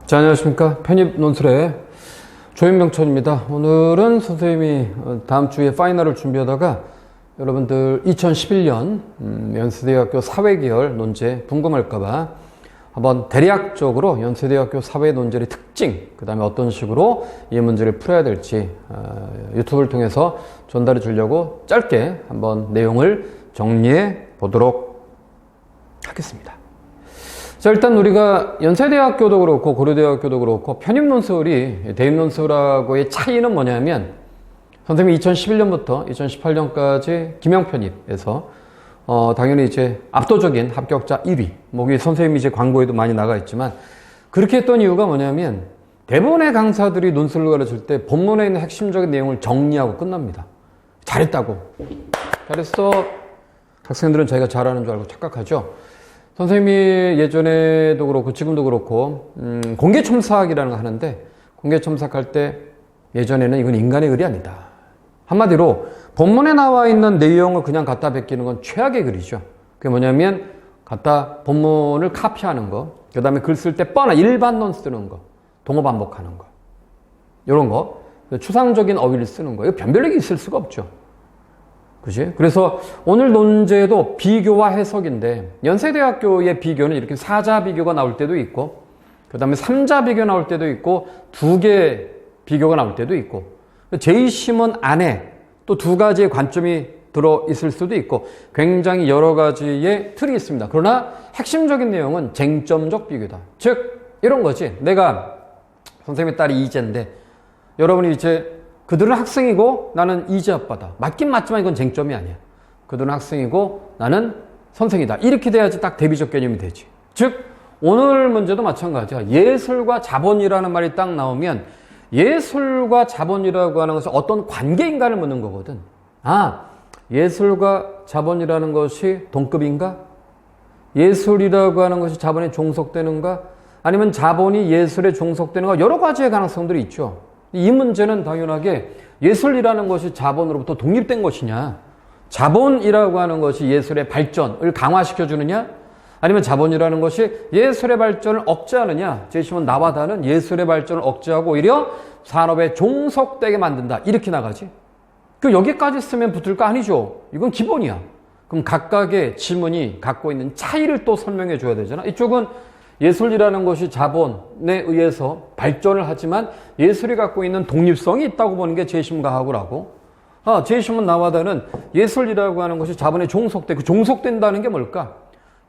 자, 안녕하십니까. 편입 논술의 조현명천입니다. 오늘은 선생님이 다음 주에 파이널을 준비하다가 여러분들 2011년 연세대학교 사회계열 논제 궁금할까봐 한번 대략적으로 연세대학교 사회 논제의 특징, 그 다음에 어떤 식으로 이 문제를 풀어야 될지 유튜브를 통해서 전달해 주려고 짧게 한번 내용을 정리해 보도록 하겠습니다. 자, 일단 우리가 연세대학교도 그렇고 고려대학교도 그렇고 편입논술이 대입논술하고의 차이는 뭐냐면, 선생님이 2011년부터 2018년까지 기명편입에서 당연히 이제 압도적인 합격자 1위, 뭐 선생님이 이제 광고에도 많이 나가 있지만, 그렇게 했던 이유가 뭐냐면 대부분의 강사들이 논술을 가르칠 때 본문에 있는 핵심적인 내용을 정리하고 끝납니다. 잘했다고, 잘했어. 학생들은 자기가 잘하는 줄 알고 착각하죠. 선생님이 예전에도 그렇고 지금도 그렇고 공개첨삭이라는 거 하는데, 공개첨삭할 때 예전에는 이건 인간의 글이 아니다. 한마디로 본문에 나와 있는 내용을 그냥 갖다 베끼는 건 최악의 글이죠. 그게 뭐냐면 갖다 본문을 카피하는 거, 그 다음에 글 쓸 때 뻔한 일반론 쓰는 거, 동어 반복하는 거, 이런 거, 추상적인 어휘를 쓰는 거, 이거 변별력이 있을 수가 없죠. 그치? 그래서 오늘 논제도 비교와 해석인데, 연세대학교의 비교는 이렇게 4자 비교가 나올 때도 있고, 그 다음에 3자 비교 나올 때도 있고, 2개 비교가 나올 때도 있고, 제이시문 안에 또 2가지의 관점이 들어있을 수도 있고, 굉장히 여러 가지의 틀이 있습니다. 그러나 핵심적인 내용은 쟁점적 비교다. 즉 이런 거지. 내가 선생님의 딸이 이재인데 여러분이 이제 그들은 학생이고 나는 이재 아빠다. 맞긴 맞지만 이건 쟁점이 아니야. 그들은 학생이고 나는 선생이다. 이렇게 돼야지 딱 대비적 개념이 되지. 즉 오늘 문제도 마찬가지야. 예술과 자본이라는 말이 딱 나오면 예술과 자본이라고 하는 것이 어떤 관계인가를 묻는 거거든. 아, 예술과 자본이라는 것이 동급인가? 예술이라고 하는 것이 자본에 종속되는가? 아니면 자본이 예술에 종속되는가? 여러 가지의 가능성들이 있죠. 이 문제는 당연하게 예술이라는 것이 자본으로부터 독립된 것이냐, 자본이라고 하는 것이 예술의 발전을 강화시켜주느냐, 아니면 자본이라는 것이 예술의 발전을 억제하느냐, 제시문 나와 다른 예술의 발전을 억제하고 오히려 산업에 종속되게 만든다, 이렇게 나가지. 그 여기까지 쓰면 붙을까? 아니죠. 이건 기본이야. 그럼 각각의 지문이 갖고 있는 차이를 또 설명해 줘야 되잖아. 이쪽은 예술이라는 것이 자본에 의해서 발전을 하지만 예술이 갖고 있는 독립성이 있다고 보는 게 제시문과학이라고. 제시문 나와 다른 예술이라고 하는 것이 자본에 종속되고, 종속된다는 게 뭘까?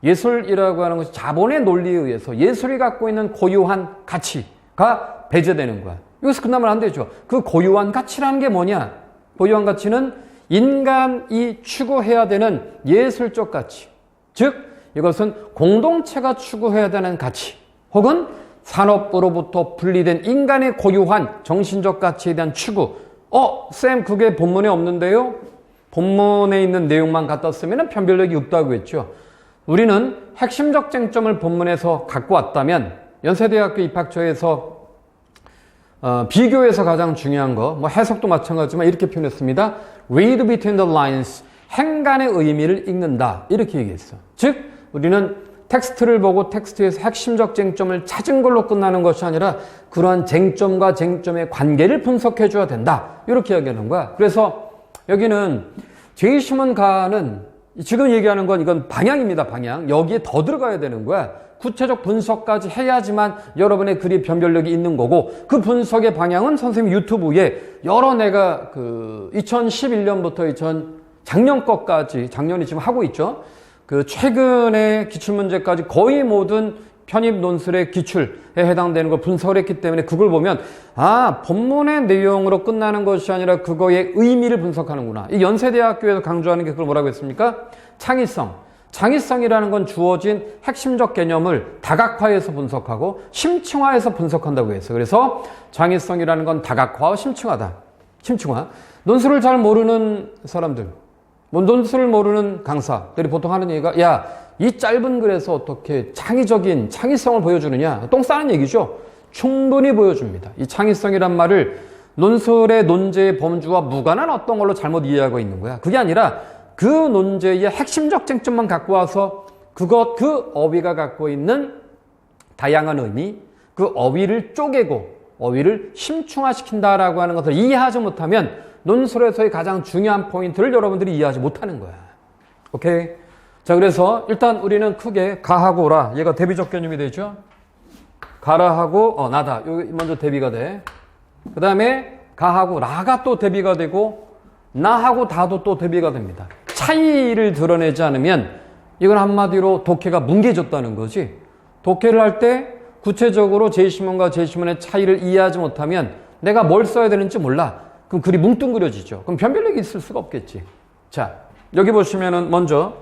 예술이라고 하는 것이 자본의 논리에 의해서 예술이 갖고 있는 고유한 가치가 배제되는 거야. 여기서 끝나면 안 되죠. 그 고유한 가치라는 게 뭐냐? 고유한 가치는 인간이 추구해야 되는 예술적 가치. 즉, 이것은 공동체가 추구해야 되는 가치, 혹은 산업으로부터 분리된 인간의 고유한 정신적 가치에 대한 추구. 쌤, 그게 본문에 없는데요? 본문에 있는 내용만 갖다 쓰면 변별력이 없다고 했죠. 우리는 핵심적 쟁점을 본문에서 갖고 왔다면, 연세대학교 입학처에서 비교에서 가장 중요한 거, 뭐 해석도 마찬가지지만 이렇게 표현했습니다. Read between the lines, 행간의 의미를 읽는다, 이렇게 얘기했어. 즉 우리는 텍스트를 보고 텍스트에서 핵심적 쟁점을 찾은 걸로 끝나는 것이 아니라 그러한 쟁점과 쟁점의 관계를 분석해 줘야 된다, 이렇게 이야기하는 거야. 그래서 여기는 제이시문 가는 지금 얘기하는 건 이건 방향입니다. 방향. 여기에 더 들어가야 되는 거야. 구체적 분석까지 해야지만 여러분의 글이 변별력이 있는 거고, 그 분석의 방향은 선생님 유튜브에 여러 내가 2011년부터 작년 것까지, 작년이 지금 하고 있죠. 그 최근의 기출문제까지 거의 모든 편입 논술의 기출에 해당되는 걸 분석을 했기 때문에 그걸 보면, 본문의 내용으로 끝나는 것이 아니라 그거의 의미를 분석하는구나. 이 연세대학교에서 강조하는 게 그걸 뭐라고 했습니까? 창의성. 창의성이라는 건 주어진 핵심적 개념을 다각화해서 분석하고 심층화해서 분석한다고 했어요. 그래서 창의성이라는 건 다각화와 심층화다. 심층화. 논술을 잘 모르는 사람들, 논술을 모르는 강사들이 보통 하는 얘기가, 야, 이 짧은 글에서 어떻게 창의적인 창의성을 보여주느냐? 똥 싸는 얘기죠. 충분히 보여줍니다. 이 창의성이란 말을 논술의 논제의 범주와 무관한 어떤 걸로 잘못 이해하고 있는 거야. 그게 아니라 그 논제의 핵심적 쟁점만 갖고 와서 그 어휘가 갖고 있는 다양한 의미, 그 어휘를 쪼개고 어휘를 심층화시킨다라고 하는 것을 이해하지 못하면 논술에서의 가장 중요한 포인트를 여러분들이 이해하지 못하는 거야. 오케이? 자, 그래서 일단 우리는 크게 가하고 라, 얘가 대비적 개념이 되죠. 가라하고 나다. 여기 먼저 대비가 돼. 그 다음에 가하고 라가 또 대비가 되고 나하고 다도 또 대비가 됩니다. 차이를 드러내지 않으면 이건 한마디로 독해가 뭉개졌다는 거지. 독해를 할 때 구체적으로 제시문과 제시문의 차이를 이해하지 못하면 내가 뭘 써야 되는지 몰라. 그럼 글이 뭉뚱그려지죠. 그럼 변별력이 있을 수가 없겠지. 자, 여기 보시면은 먼저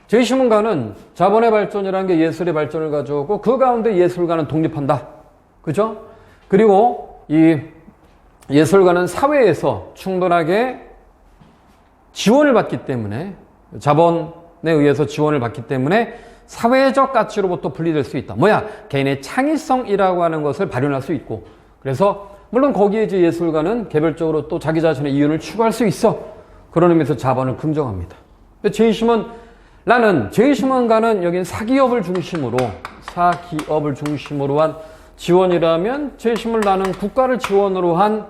제시문가는 자본의 발전이라는 게 예술의 발전을 가져오고 그 가운데 예술가는 독립한다. 그죠? 그리고 이 예술가는 사회에서 충분하게 지원을 받기 때문에 자본에 의해서 지원을 받기 때문에 사회적 가치로부터 분리될 수 있다. 뭐야? 개인의 창의성이라고 하는 것을 발현할 수 있고 그래서 물론 거기에 이제 예술가는 개별적으로 또 자기 자신의 이윤을 추구할 수 있어. 그런 의미에서 자본을 긍정합니다. 근데 제이시문가는 여긴 사기업을 중심으로 한 지원이라면 제이시문가는 국가를 지원으로 한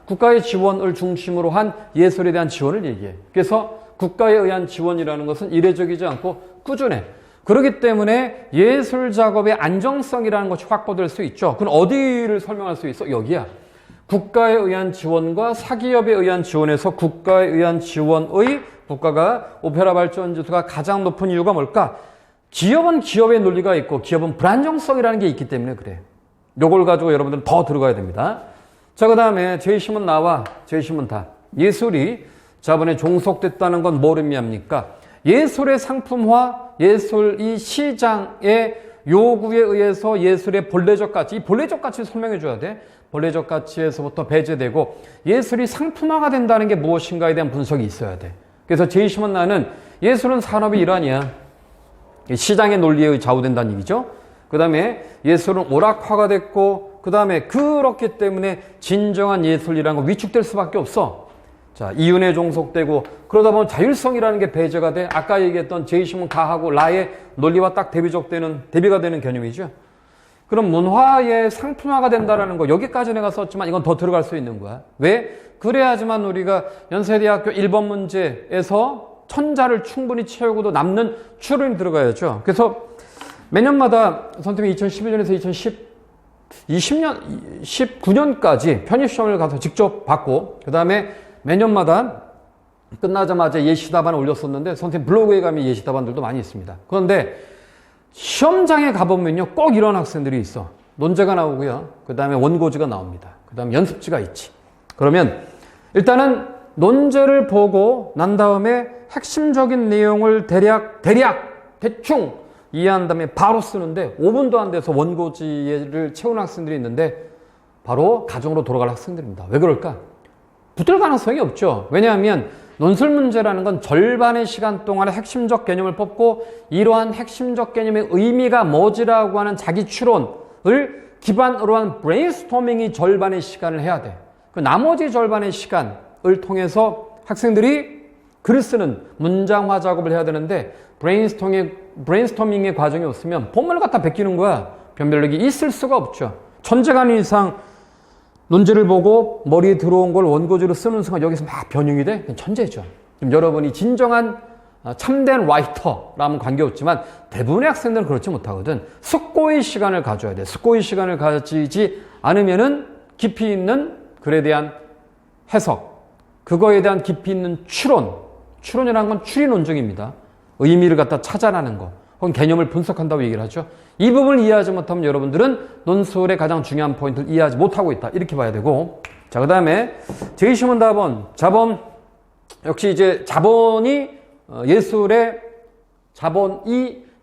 국가의 지원을 중심으로 한 예술에 대한 지원을 얘기해. 그래서 국가에 의한 지원이라는 것은 이례적이지 않고 꾸준해. 그렇기 때문에 예술 작업의 안정성이라는 것이 확보될 수 있죠. 그럼 어디를 설명할 수 있어? 여기야. 국가에 의한 지원과 사기업에 의한 지원에서 국가에 의한 지원의 국가가 오페라 발전 지수가 가장 높은 이유가 뭘까? 기업은 기업의 논리가 있고 기업은 불안정성이라는 게 있기 때문에 그래. 요걸 가지고 여러분들은 더 들어가야 됩니다. 자, 그 다음에 제이시문 나와 제이시문 다. 예술이 자본에 종속됐다는 건 뭘 의미합니까? 예술의 상품화, 예술이 시장의 요구에 의해서 예술의 본래적 가치, 이 본래적 가치를 설명해 줘야 돼. 본래적 가치에서부터 배제되고 예술이 상품화가 된다는 게 무엇인가에 대한 분석이 있어야 돼. 그래서 제이시문 나는 예술은 산업의 일환이야. 시장의 논리에 좌우된다는 얘기죠. 그 다음에 예술은 오락화가 됐고 그 다음에 그렇기 때문에 진정한 예술이라는 건 위축될 수밖에 없어. 자, 이윤에 종속되고 그러다 보면 자율성이라는 게 배제가 돼. 아까 얘기했던 제이시문 가하고 라의 논리와 딱 대비가 되는 개념이죠. 그럼 문화의 상품화가 된다라는 거 여기까지 내가 썼지만 이건 더 들어갈 수 있는 거야. 왜? 그래야지만 우리가 연세대학교 1번 문제에서 천자를 충분히 채우고도 남는 추론이 들어가야죠. 그래서 매년마다 선생님이 2011년에서 19년까지 편입시험을 가서 직접 받고 그 다음에 매년마다 끝나자마자 예시답안을 올렸었는데 선생님 블로그에 가면 예시답안들도 많이 있습니다. 그런데 시험장에 가보면요 꼭 이런 학생들이 있어. 논제가 나오고요. 그 다음에 원고지가 나옵니다. 그 다음에 연습지가 있지. 그러면 일단은 논제를 보고 난 다음에 핵심적인 내용을 대충 이해한 다음에 바로 쓰는데 5분도 안 돼서 원고지를 채운 학생들이 있는데 바로 가정으로 돌아갈 학생들입니다. 왜 그럴까? 붙을 가능성이 없죠. 왜냐하면 논술 문제라는 건 절반의 시간 동안에 핵심적 개념을 뽑고 이러한 핵심적 개념의 의미가 뭐지라고 하는 자기 추론을 기반으로 한 브레인스토밍이 절반의 시간을 해야 돼. 그 나머지 절반의 시간을 통해서 학생들이 글을 쓰는 문장화 작업을 해야 되는데 브레인스토밍의 과정이 없으면 본문을 갖다 베끼는 거야. 변별력이 있을 수가 없죠. 천재가 아닌 이상 논제를 보고 머리에 들어온 걸 원고지로 쓰는 순간 여기서 막 변형이 돼? 그건 천재죠. 좀 여러분이 진정한 참된 라이터라면 관계없지만 대부분의 학생들은 그렇지 못하거든. 숙고의 시간을 가져야 돼. 숙고의 시간을 가지지 않으면은 깊이 있는 글에 대한 해석, 그거에 대한 깊이 있는 추론이라는 건 추리 논증입니다. 의미를 갖다 찾아내는 거, 혹은 개념을 분석한다고 얘기를 하죠. 이 부분을 이해하지 못하면 여러분들은 논술의 가장 중요한 포인트를 이해하지 못하고 있다. 이렇게 봐야 되고. 자, 그 다음에 제이시문 자본, 역시 이제 자본이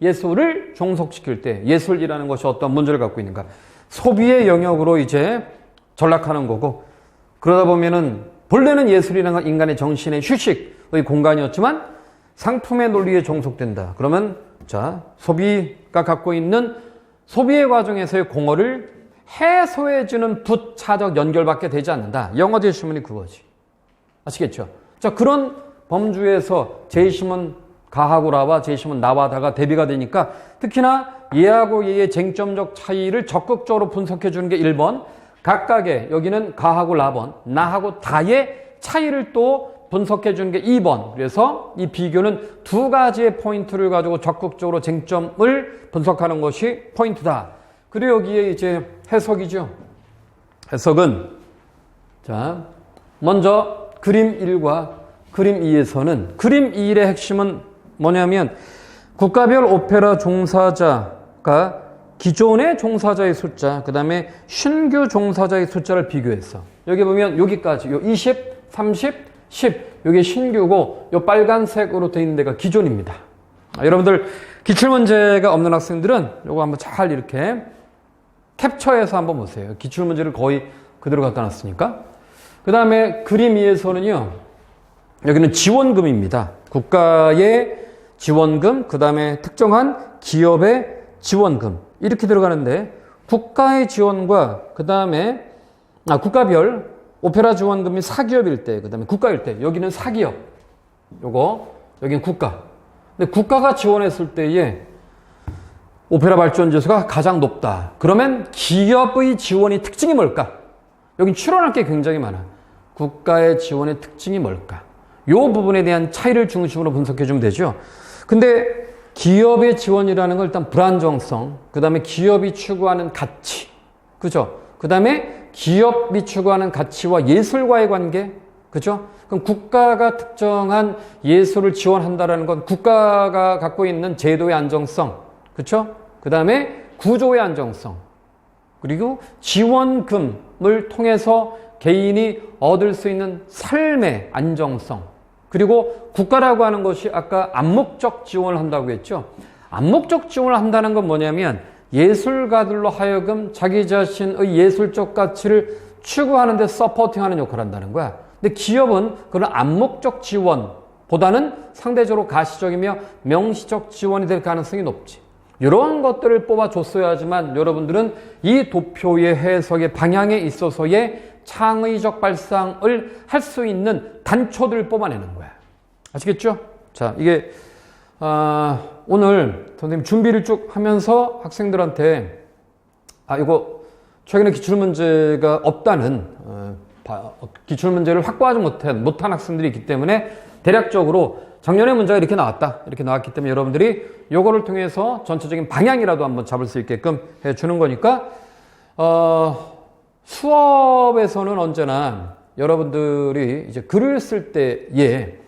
예술을 종속시킬 때 예술이라는 것이 어떤 문제를 갖고 있는가. 소비의 영역으로 이제 전락하는 거고, 그러다 보면은 본래는 예술이라는 건 인간의 정신의 휴식의 공간이었지만 상품의 논리에 종속된다. 그러면 자, 소비가 갖고 있는 소비의 과정에서의 공허를 해소해주는 부차적 연결밖에 되지 않는다. 영어 제시문이 그거지. 아시겠죠? 자, 그런 범주에서 제시문 가하고 라와 제시문 나와 다가 대비가 되니까 특히나 얘하고 얘의 쟁점적 차이를 적극적으로 분석해 주는 게 1번, 각각의 여기는 가하고 라번, 나하고 다의 차이를 또 분석해 주는 게 2번. 그래서 이 비교는 두 가지의 포인트를 가지고 적극적으로 쟁점을 분석하는 것이 포인트다. 그리고 여기에 이제 해석이죠. 해석은 자, 먼저 그림 1과 그림 2에서는 그림 1의 핵심은 뭐냐면 국가별 오페라 종사자가 기존의 종사자의 숫자, 그 다음에 신규 종사자의 숫자를 비교했어. 여기 보면 여기까지 요 20, 30, 10 이게 신규고 요 빨간색으로 되어 있는 데가 기존입니다. 여러분들 기출문제가 없는 학생들은 요거 한번 잘 이렇게 캡처해서 한번 보세요. 기출문제를 거의 그대로 갖다 놨으니까. 그 다음에 그림 2에서는요. 여기는 지원금입니다. 국가의 지원금, 그 다음에 특정한 기업의 지원금 이렇게 들어가는데 국가의 지원과 그 다음에 국가별 오페라 지원금이 사기업일 때, 그 다음에 국가일 때 여기는 사기업, 요거 여기는 국가. 근데 국가가 지원했을 때에 오페라 발전 지수가 가장 높다. 그러면 기업의 지원의 특징이 뭘까? 여긴 추론할 게 굉장히 많아. 국가의 지원의 특징이 뭘까? 요 부분에 대한 차이를 중심으로 분석해 주면 되죠. 근데 기업의 지원이라는 건 일단 불안정성, 그 다음에 기업이 추구하는 가치, 그죠? 그 다음에 기업이 추구하는 가치와 예술과의 관계, 그죠? 그럼 국가가 특정한 예술을 지원한다는 건 국가가 갖고 있는 제도의 안정성, 그죠? 그 다음에 구조의 안정성, 그리고 지원금을 통해서 개인이 얻을 수 있는 삶의 안정성, 그리고 국가라고 하는 것이 아까 암묵적 지원을 한다고 했죠. 암묵적 지원을 한다는 건 뭐냐면 예술가들로 하여금 자기 자신의 예술적 가치를 추구하는 데 서포팅하는 역할을 한다는 거야. 근데 기업은 그런 암묵적 지원보다는 상대적으로 가시적이며 명시적 지원이 될 가능성이 높지. 이런 것들을 뽑아줬어야지만 여러분들은 이 도표의 해석의 방향에 있어서의 창의적 발상을 할 수 있는 단초들을 뽑아내는 거야. 아시겠죠? 자, 이게 오늘 선생님 준비를 쭉 하면서 학생들한테 이거 최근에 기출문제가 없다는 기출문제를 확보하지 못한 학생들이 있기 때문에 대략적으로 작년에 문제가 이렇게 나왔다. 이렇게 나왔기 때문에 여러분들이 요거를 통해서 전체적인 방향이라도 한번 잡을 수 있게끔 해주는 거니까 수업에서는 언제나 여러분들이 이제 글을 쓸 때에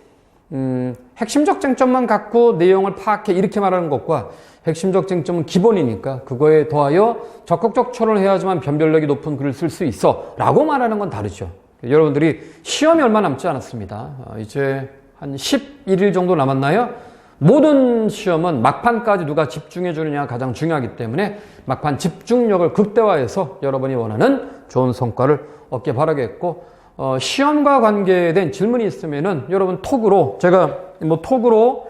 핵심적 쟁점만 갖고 내용을 파악해 이렇게 말하는 것과 핵심적 쟁점은 기본이니까 그거에 더하여 적극적 처론을 해야지만 변별력이 높은 글을 쓸 수 있어 라고 말하는 건 다르죠. 여러분들이 시험이 얼마 남지 않았습니다. 이제 한 11일 정도 남았나요? 모든 시험은 막판까지 누가 집중해 주느냐가 가장 중요하기 때문에 막판 집중력을 극대화해서 여러분이 원하는 좋은 성과를 얻게 바라겠고, 시험과 관계된 질문이 있으면은 여러분 톡으로, 제가 톡으로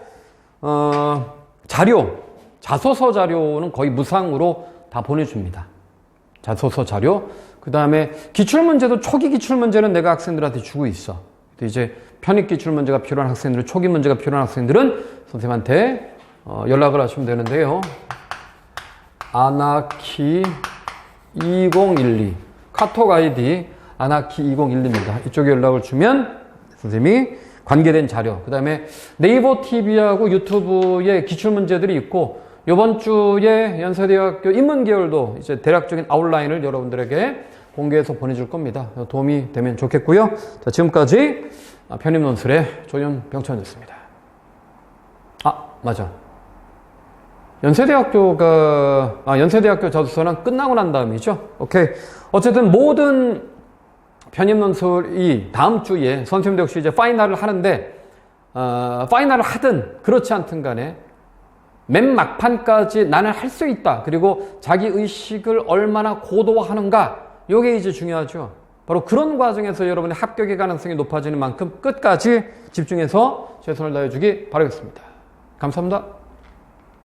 자소서 자료는 거의 무상으로 다 보내줍니다. 자소서 자료. 그 다음에 기출문제도 초기 기출문제는 내가 학생들한테 주고 있어. 이제 편입 기출문제가 필요한 학생들, 초기 문제가 필요한 학생들은 선생님한테 연락을 하시면 되는데요. 아나키 2012 카톡 아이디 아나키 2012입니다. 이쪽에 연락을 주면 선생님이 관계된 자료, 그 다음에 네이버 TV하고 유튜브에 기출문제들이 있고 이번 주에 연세대학교 인문계열도 이제 대략적인 아웃라인을 여러분들에게 공개해서 보내줄 겁니다. 도움이 되면 좋겠고요. 자, 지금까지 편입논술의 조윤병천이었습니다. 맞아. 연세대학교 자소서는 끝나고 난 다음이죠. 오케이. 어쨌든 모든 편입논술이 다음 주에 선생님도 역시 이제 파이널을 하는데, 파이널을 하든 그렇지 않든 간에 맨 막판까지 나는 할 수 있다. 그리고 자기 의식을 얼마나 고도화하는가. 요게 이제 중요하죠. 바로 그런 과정에서 여러분의 합격의 가능성이 높아지는 만큼 끝까지 집중해서 최선을 다해주기 바라겠습니다. 감사합니다.